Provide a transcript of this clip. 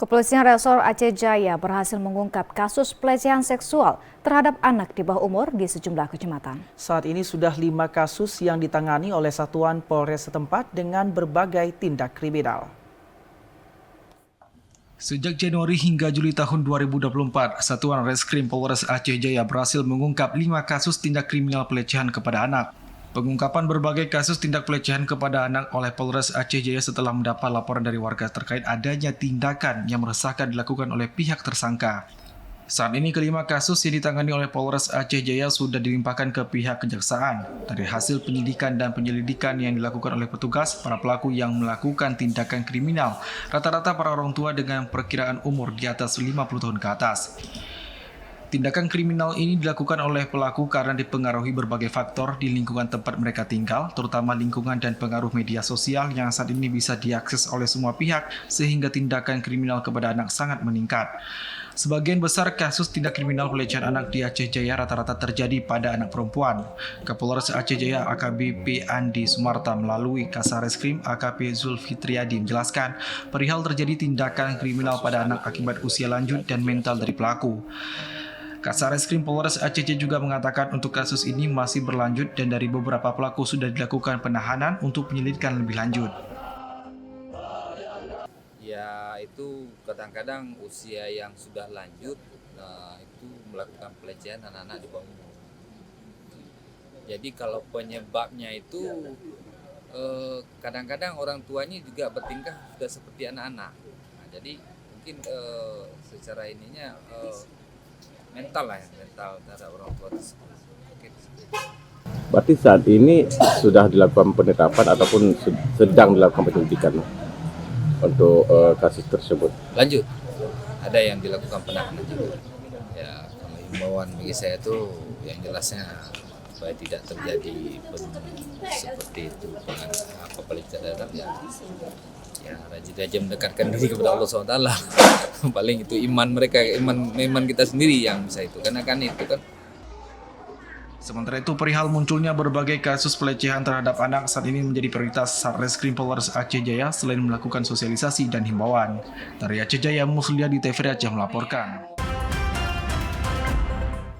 Kepolisian Resor Aceh Jaya berhasil mengungkap kasus pelecehan seksual terhadap anak di bawah umur di sejumlah kecamatan. Saat ini sudah 5 kasus yang ditangani oleh Satuan Polres setempat dengan berbagai tindak kriminal. Sejak Januari hingga Juli tahun 2024, Satuan Reskrim Polres Aceh Jaya berhasil mengungkap 5 kasus tindak kriminal pelecehan kepada anak. Pengungkapan berbagai kasus tindak pelecehan kepada anak oleh Polres Aceh Jaya setelah mendapat laporan dari warga terkait adanya tindakan yang meresahkan dilakukan oleh pihak tersangka. Saat ini kelima kasus yang ditangani oleh Polres Aceh Jaya sudah dilimpahkan ke pihak kejaksaan. Dari hasil penyidikan dan penyelidikan yang dilakukan oleh petugas, para pelaku yang melakukan tindakan kriminal rata-rata para orang tua dengan perkiraan umur di atas 50 tahun ke atas. Tindakan kriminal ini dilakukan oleh pelaku karena dipengaruhi berbagai faktor di lingkungan tempat mereka tinggal, terutama lingkungan dan pengaruh media sosial yang saat ini bisa diakses oleh semua pihak sehingga tindakan kriminal kepada anak sangat meningkat. Sebagian besar kasus tindak kriminal pelecehan anak di Aceh Jaya rata-rata terjadi pada anak perempuan. Kapolres Aceh Jaya AKBP Andi Sumarta melalui Kasareskrim AKP Zulfitriadi menjelaskan perihal terjadi tindakan kriminal pada anak akibat usia lanjut dan mental dari pelaku. Kasareskrim Polres Aceh Jaya juga mengatakan untuk kasus ini masih berlanjut dan dari beberapa pelaku sudah dilakukan penahanan untuk penyelidikan lebih lanjut. Ya itu kadang-kadang usia yang sudah lanjut itu melakukan pelecehan anak-anak di bawah umur. Jadi kalau penyebabnya itu kadang-kadang orang tuanya juga bertingkah sudah seperti anak-anak. Nah, jadi mungkin secara ininya mental terhadap orang tua tersebut. Berarti saat ini sudah dilakukan penetapan ataupun sedang dilakukan penyelidikan untuk kasus tersebut. Lanjut, ada yang dilakukan penahanan juga. Ya, kalau himbauan bagi saya itu yang jelasnya supaya tidak terjadi seperti itu pelecehan terhadap ya rajin-rajin mendekatkan diri kepada Allah SWT. Paling itu iman mereka, iman kita sendiri yang bisa itu, karena kan itu kan. Sementara itu perihal munculnya berbagai kasus pelecehan terhadap anak saat ini menjadi prioritas Satreskrim Polres Aceh Jaya selain melakukan sosialisasi dan himbauan. Dari Aceh Jaya, Muslia di TVRI Aceh melaporkan.